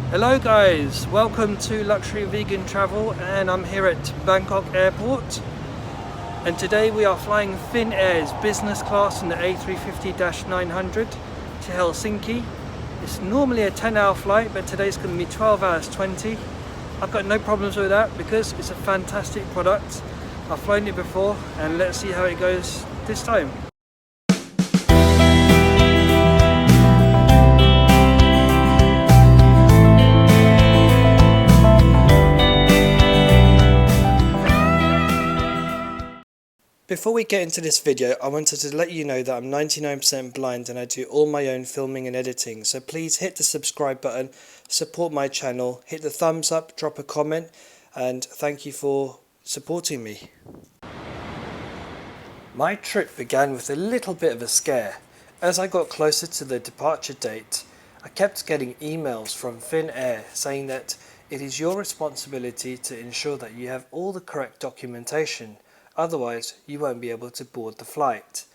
Hello guys, welcome to Luxury Vegan Travel, and I'm here at Bangkok Airport, and today we are flying Finnair's business class in the A350-900 to Helsinki. It's normally a 10-hour flight, but today's going to be 12 hours 20. I've got no problems with that because it's a fantastic product. I've flown it before, and let's see how it goes this time. Before we get into this video, I wanted to let you know that I'm 99% blind and I do all my own filming and editing, so please hit the subscribe button, support my channel, hit the thumbs up, drop a comment, and thank you for supporting me. My trip began with a little bit of a scare. As I got closer to the departure date, I kept getting emails from Finnair saying that it is your responsibility to ensure that you have all the correct documentation. Otherwise, you won't be able to board the flight.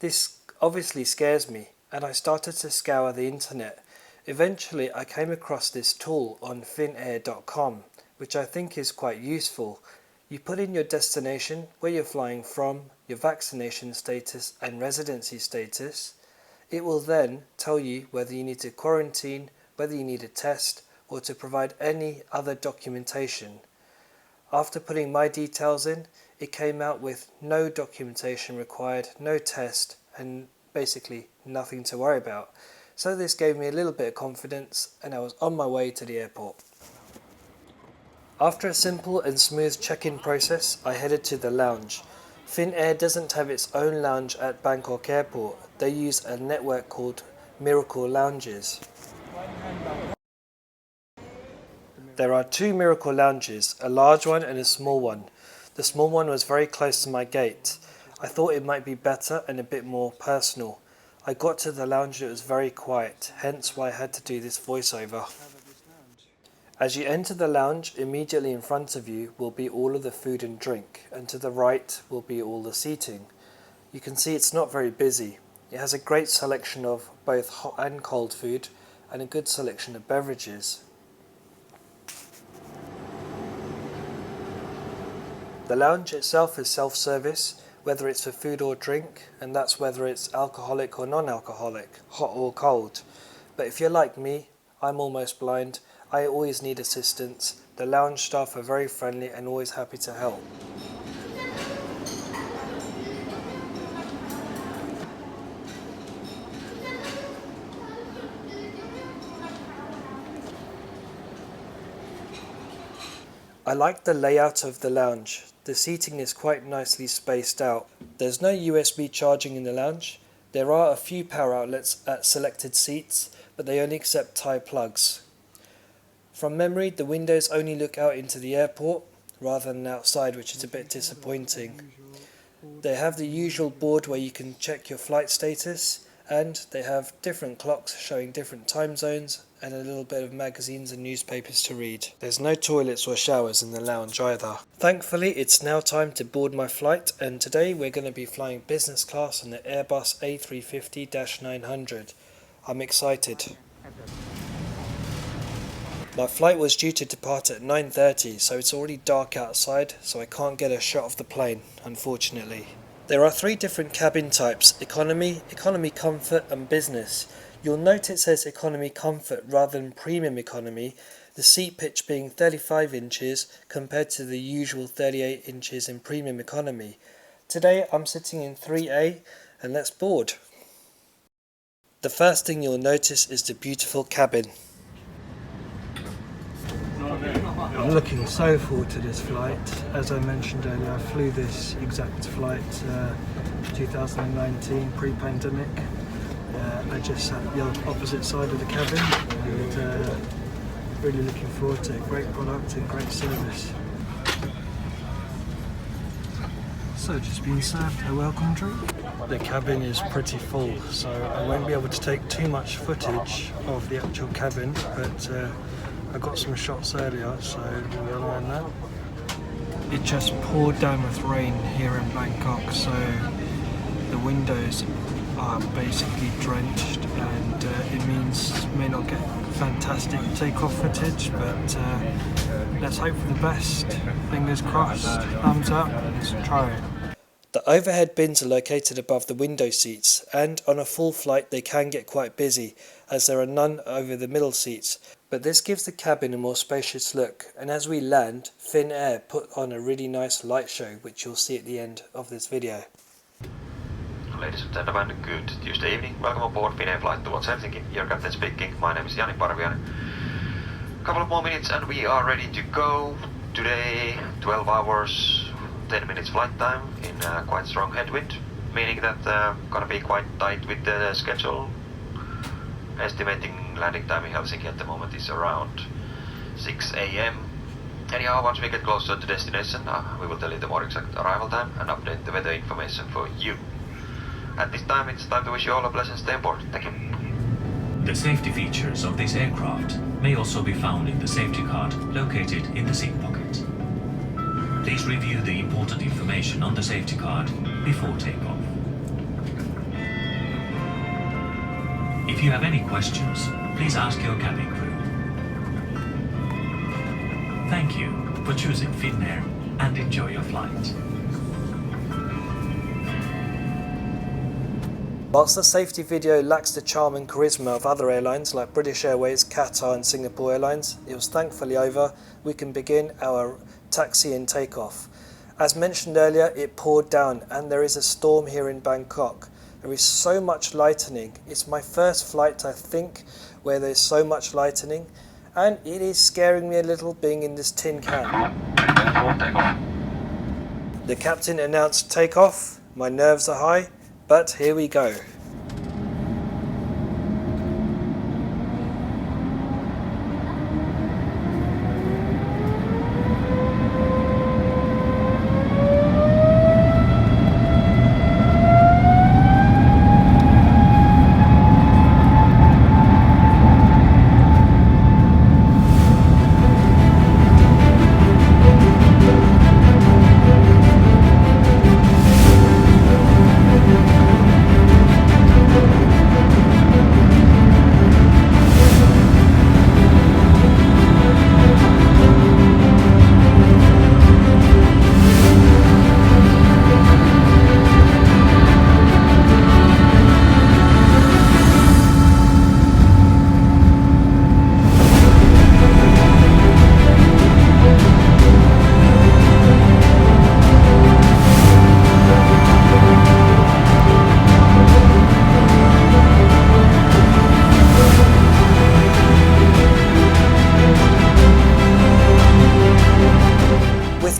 This obviously scares me, and I started to scour the internet. Eventually, I came across this tool on finnair.com, which I think is quite useful. You put in your destination, where you're flying from, your vaccination status and residency status. It will then tell you whether you need to quarantine, whether you need a test, or to provide any other documentation. After putting my details in, it came out with no documentation required, no test, and basically nothing to worry about. So this gave me a little bit of confidence, and I was on my way to the airport. After a simple and smooth check-in process, I headed to the lounge. Finnair doesn't have its own lounge at Bangkok Airport. They use a network called Miracle Lounges. There are two Miracle Lounges, a large one and a small one. The small one was very close to my gate. I thought it might be better and a bit more personal. I got to the lounge and it was very quiet, hence why I had to do this voiceover. As you enter the lounge, immediately in front of you will be all of the food and drink, and to the right will be all the seating. You can see it's not very busy. It has a great selection of both hot and cold food, and a good selection of beverages. The lounge itself is self-service, whether it's for food or drink, and that's whether it's alcoholic or non-alcoholic, hot or cold. But if you're like me, I'm almost blind, I always need assistance. The lounge staff are very friendly and always happy to help. I like the layout of the lounge. The seating is quite nicely spaced out. There's no USB charging in the lounge. There are a few power outlets at selected seats, but they only accept Type plugs. From memory, the windows only look out into the airport rather than outside, which is a bit disappointing. They have the usual board where you can check your flight status, and they have different clocks showing different time zones and a little bit of magazines and newspapers to read. There's no toilets or showers in the lounge either. Thankfully, it's now time to board my flight, and today we're going to be flying business class on the Airbus A350-900. I'm excited. My flight was due to depart at 9:30, so it's already dark outside, so I can't get a shot of the plane, unfortunately. There are three different cabin types: economy, economy comfort and business. You'll note it says economy comfort rather than premium economy, the seat pitch being 35 inches compared to the usual 38 inches in premium economy. Today I'm sitting in 3A, and let's board. The first thing you'll notice is the beautiful cabin. I'm looking so forward to this flight. As I mentioned earlier, I flew this exact flight 2019, pre-pandemic. I just sat the opposite side of the cabin, and really looking forward to it. Great product and great service. So just been served a welcome drink. The cabin is pretty full, so I won't be able to take too much footage of the actual cabin, but I got some shots earlier, so we'll learn that. It just poured down with rain here in Bangkok, so the windows are basically drenched, and it means may not get fantastic takeoff footage, but let's hope for the best. Fingers crossed. Thumbs up. Let's try it. The overhead bins are located above the window seats, and on a full flight they can get quite busy as there are none over the middle seats, but this gives the cabin a more spacious look. And as we land, Finnair put on a really nice light show, which you'll see at the end of this video. Ladies and gentlemen, good Tuesday evening. Welcome aboard Finnair flight towards Helsinki. Your captain speaking. My name is Jani Parviainen. Couple of more minutes and we are ready to go. Today, 12 hours, 10 minutes flight time in quite strong headwind, meaning that gonna be quite tight with the schedule. Estimating landing time in Helsinki at the moment is around 6 a.m. Anyhow, once we get closer to destination, we will tell you the more exact arrival time and update the weather information for you. At this time, it's time to wish you all a pleasant stay aboard. Thank you. The safety features of this aircraft may also be found in the safety card located in the seat pocket. Please review the important information on the safety card before takeoff. If you have any questions, please ask your cabin crew. Thank you for choosing Finnair and enjoy your flight. Whilst the safety video lacks the charm and charisma of other airlines like British Airways, Qatar and Singapore Airlines, it was thankfully over. We can begin our taxi and takeoff. As mentioned earlier, it poured down and there is a storm here in Bangkok. There is so much lightning. It's my first flight, I think, where there's so much lightning, and it is scaring me a little being in this tin can. The captain announced takeoff. My nerves are high, but here we go.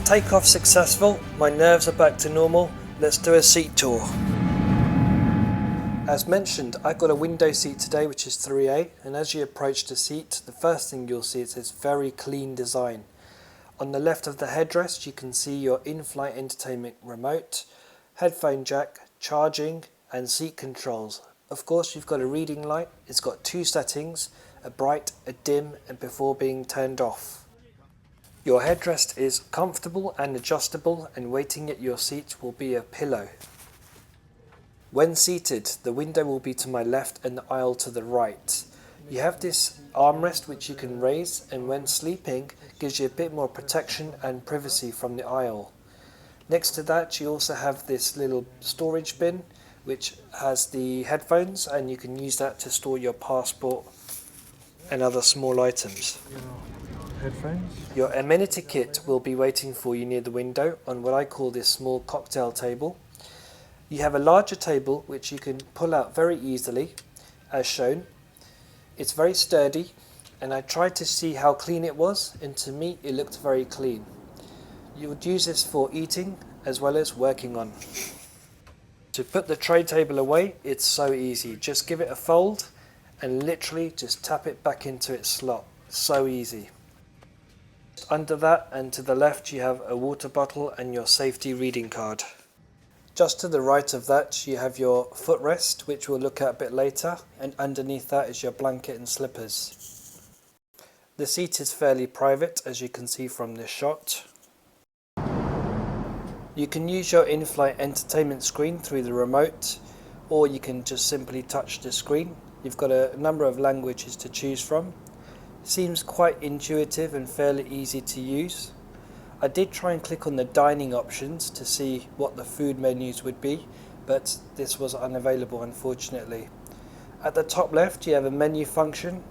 Takeoff successful, my nerves are back to normal. Let's do a seat tour. As mentioned, I got a window seat today, which is 3A, and as you approach the seat, the first thing you'll see is this very clean design. On the left of the headrest, you can see your in-flight entertainment remote, headphone jack, charging, and seat controls. Of course, you've got a reading light. It's got two settings, a bright, a dim, and before being turned off. Your headrest is comfortable and adjustable, and waiting at your seat will be a pillow. When seated, the window will be to my left and the aisle to the right. You have this armrest which you can raise, and when sleeping gives you a bit more protection and privacy from the aisle. Next to that, you also have this little storage bin which has the headphones, and you can use that to store your passport and other small items. Headphones. Your amenity kit will be waiting for you near the window on what I call this small cocktail table. You have a larger table which you can pull out very easily, as shown. It's very sturdy, and I tried to see how clean it was, and to me it looked very clean. You would use this for eating as well as working on. To put the tray table away, it's so easy. Just give it a fold and literally just tap it back into its slot. So easy. Under that and to the left you have a water bottle and your safety reading card. Just to the right of that you have your footrest, which we'll look at a bit later, and underneath that is your blanket and slippers. The seat is fairly private, as you can see from this shot. You can use your in-flight entertainment screen through the remote, or you can just simply touch the screen. You've got a number of languages to choose from. Seems quite intuitive and fairly easy to use. I did try and click on the dining options to see what the food menus would be, but this was unavailable, unfortunately. At the top left you have a menu function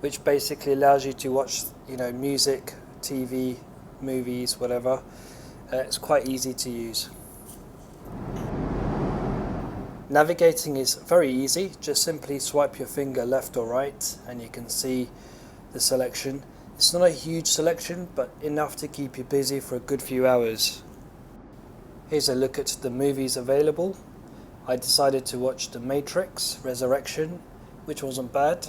which basically allows you to watch, music, TV, movies, whatever. It's quite easy to use. Navigating is very easy, just simply swipe your finger left or right and you can see the selection. It's not a huge selection, but enough to keep you busy for a good few hours. Here's a look at the movies available. I decided to watch The Matrix Resurrection, which wasn't bad.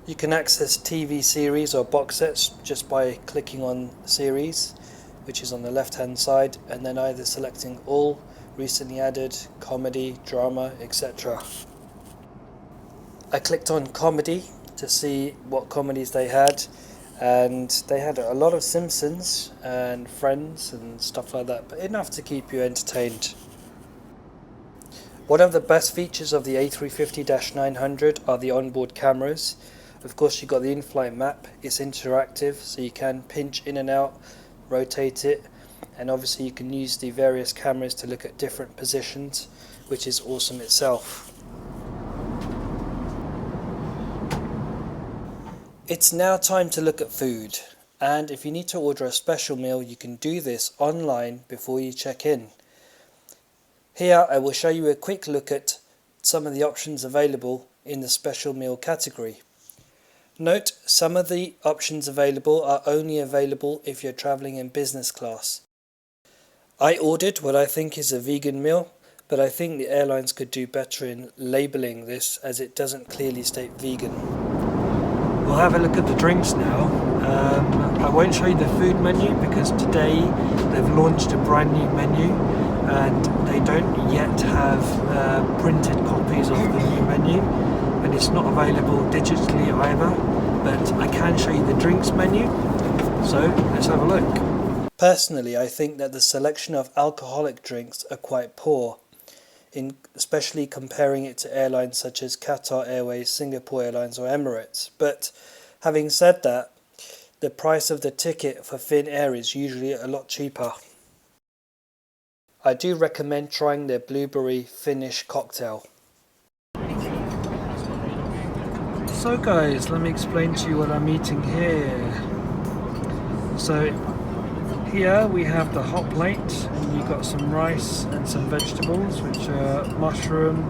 You can access TV series or box sets just by clicking on series, which is on the left hand side, and then either selecting all, recently added, comedy, drama, etc. I clicked on comedy to see what comedies they had, and they had a lot of Simpsons and Friends and stuff like that, but enough to keep you entertained. One of the best features of the A350-900 are the onboard cameras. Of course, you've got the in-flight map. It's interactive, so you can pinch in and out, rotate it, and obviously you can use the various cameras to look at different positions, which is awesome itself. It's now time to look at food, and if you need to order a special meal, you can do this online before you check in. Here I will show you a quick look at some of the options available in the special meal category. Note, some of the options available are only available if you're travelling in business class. I ordered what I think is a vegan meal, but I think the airlines could do better in labelling this, as it doesn't clearly state vegan. We'll have a look at the drinks now. I won't show you the food menu because today they've launched a brand new menu and they don't yet have printed copies of the new menu, and it's not available digitally either, but I can show you the drinks menu, so let's have a look. Personally, I think that the selection of alcoholic drinks are quite poor, especially comparing it to airlines such as Qatar Airways, Singapore Airlines or Emirates. But having said that, the price of the ticket for Finnair is usually a lot cheaper. I do recommend trying their blueberry Finnish cocktail. So guys, let me explain to you what I'm eating here. So here we have the hot plate, and you've got some rice and some vegetables, which are mushroom,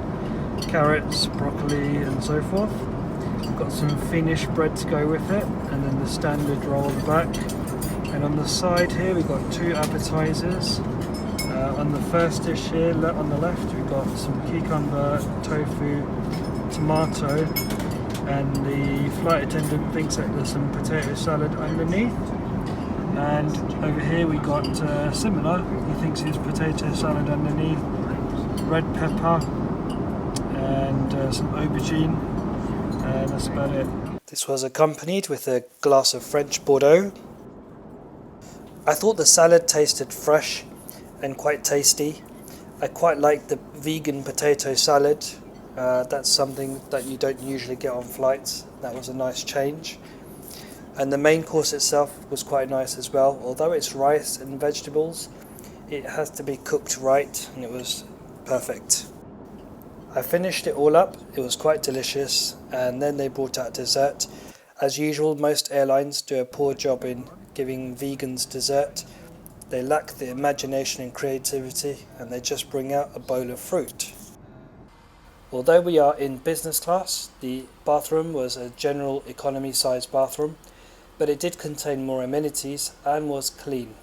carrots, broccoli and so forth. We've got some Finnish bread to go with it, and then the standard roll at the back. And on the side here we've got two appetizers. On the first dish here on the left we've got some cucumber, tofu, tomato, and the flight attendant thinks that there's some potato salad underneath. And over here we got similar, he thinks it's potato salad underneath, red pepper and some aubergine, and that's about it. This was accompanied with a glass of French Bordeaux. I thought the salad tasted fresh and quite tasty. I quite like the vegan potato salad. That's something that you don't usually get on flights. That was a nice change. And the main course itself was quite nice as well. Although it's rice and vegetables, it has to be cooked right, and it was perfect. I finished it all up. It was quite delicious, and then they brought out dessert. As usual, most airlines do a poor job in giving vegans dessert. They lack the imagination and creativity, and they just bring out a bowl of fruit. Although we are in business class, the bathroom was a general economy size bathroom, but it did contain more amenities and was clean.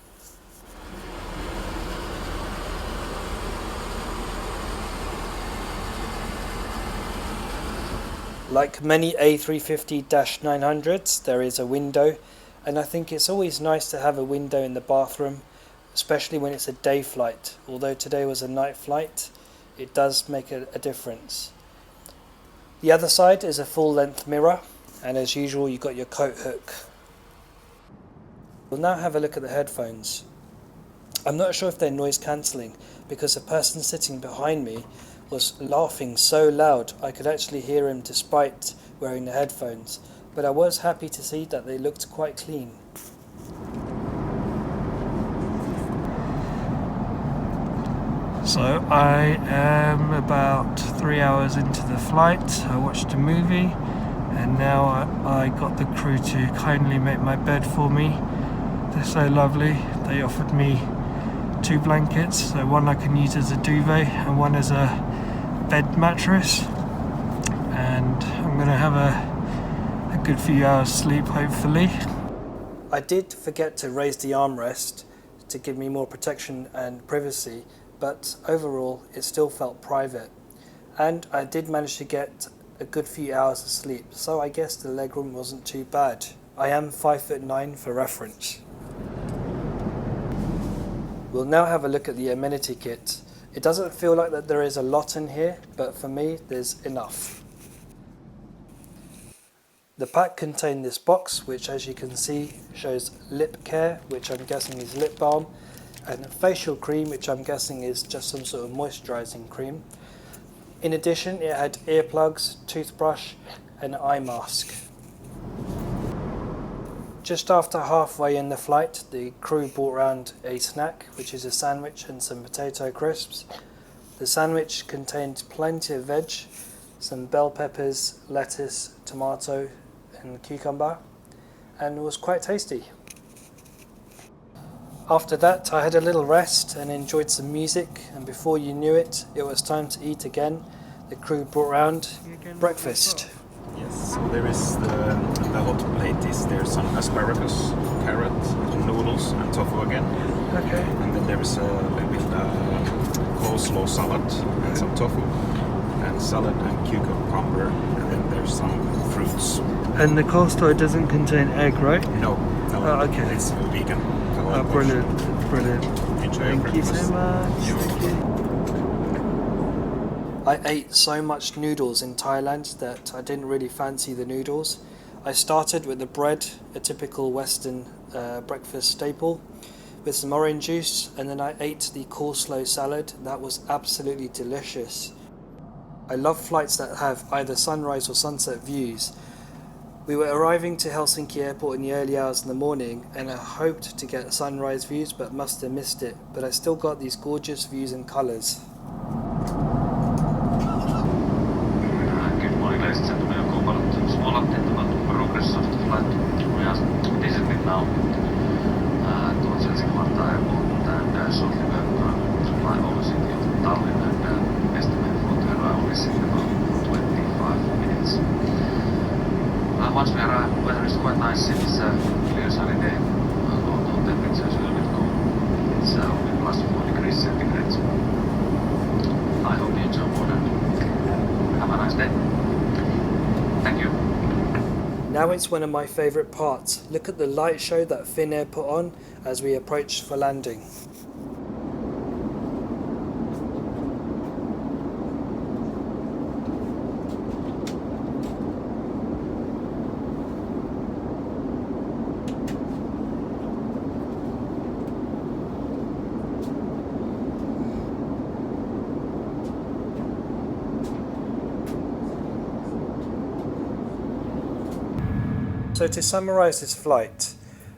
Like many A350-900s, there is a window, and I think it's always nice to have a window in the bathroom, especially when it's a day flight. Although today was a night flight, it does make a difference. The other side is a full-length mirror, and as usual you've got your coat hook. We'll now have a look at the headphones. I'm not sure if they're noise cancelling, because the person sitting behind me was laughing so loud I could actually hear him despite wearing the headphones, but I was happy to see that they looked quite clean. So I am about 3 hours into the flight. I watched a movie and now I got the crew to kindly make my bed for me. They're so lovely. They offered me 2 blankets, so one I can use as a duvet and one as a bed mattress. And I'm going to have a good few hours sleep hopefully. I did forget to raise the armrest to give me more protection and privacy, but overall it still felt private. And I did manage to get a good few hours of sleep, so I guess the legroom wasn't too bad. I am 5'9" for reference. We'll now have a look at the amenity kit. It doesn't feel like that there is a lot in here, but for me there's enough. The pack contained this box, which as you can see shows lip care, which I'm guessing is lip balm, and facial cream, which I'm guessing is just some sort of moisturising cream. In addition, it had earplugs, toothbrush and an eye mask. Just after halfway in the flight, the crew brought round a snack, which is a sandwich and some potato crisps. The sandwich contained plenty of veg, some bell peppers, lettuce, tomato and cucumber, and was quite tasty. After that, I had a little rest and enjoyed some music, and before you knew it, it was time to eat again. The crew brought round breakfast. Yes, so there is the hot plate is there's some asparagus, carrot, noodles and tofu again. Okay. And then there is a little bit coleslaw salad and some tofu and salad and cucumber, and then there's some fruits. And the coleslaw doesn't contain egg, right? No, Oh, okay. it's vegan. Brilliant, brilliant. Enjoy your Thank you breakfast. so much. Thank you. I ate so much noodles in Thailand that I didn't really fancy the noodles. I started with the bread, a typical Western breakfast staple, with some orange juice, and then I ate the coleslaw salad. That was absolutely delicious. I love flights that have either sunrise or sunset views. We were arriving to Helsinki airport in the early hours in the morning, and I hoped to get sunrise views but must have missed it, but I still got these gorgeous views and colours. Good morning, ladies and gentlemen. I'll go about a small update about the progress of the flight. We are basically now towards Helsinki airport, and shortly we are going to fly over city of Tallinn, and estimate for the arrival is in about 25 minutes. Once we arrive, weather is quite nice. It's a clear sunny day, although temperature is a little bit cold. It's only plus 4 degrees centigrade. I hope you enjoy more and have a nice day. Thank you. Now it's one of my favourite parts. Look at the light show that Finnair put on as we approached for landing. So to summarise this flight,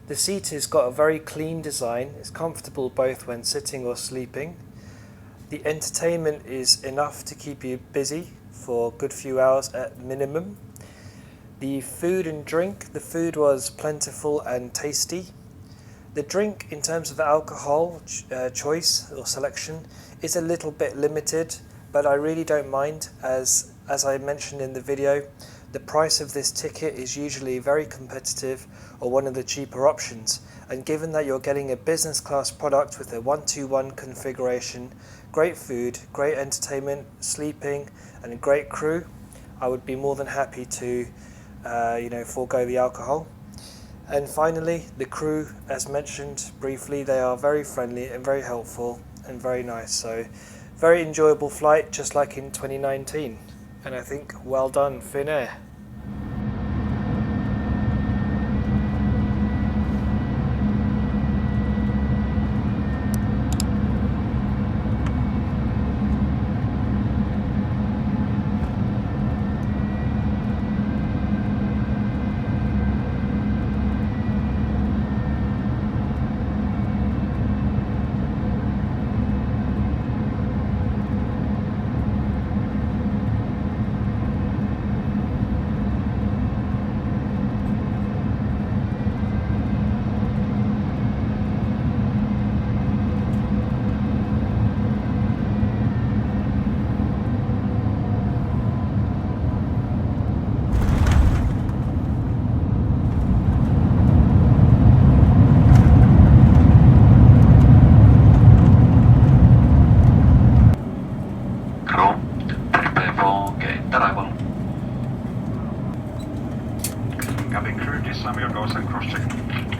the seat has got a very clean design. It's comfortable both when sitting or sleeping. The entertainment is enough to keep you busy for a good few hours at minimum. The food and drink, the food was plentiful and tasty. The drink, in terms of alcohol choice or selection, is a little bit limited, but I really don't mind, as I mentioned in the video, the price of this ticket is usually very competitive or one of the cheaper options, and given that you're getting a business class product with a 1-to-1 configuration, great food, great entertainment, sleeping and a great crew, I would be more than happy to forego the alcohol. And finally, the crew, as mentioned briefly, they are very friendly and very helpful and very nice, so very enjoyable flight, just like in 2019, and I think well done Finnair. cabin crew, disarm your doors and cross-check.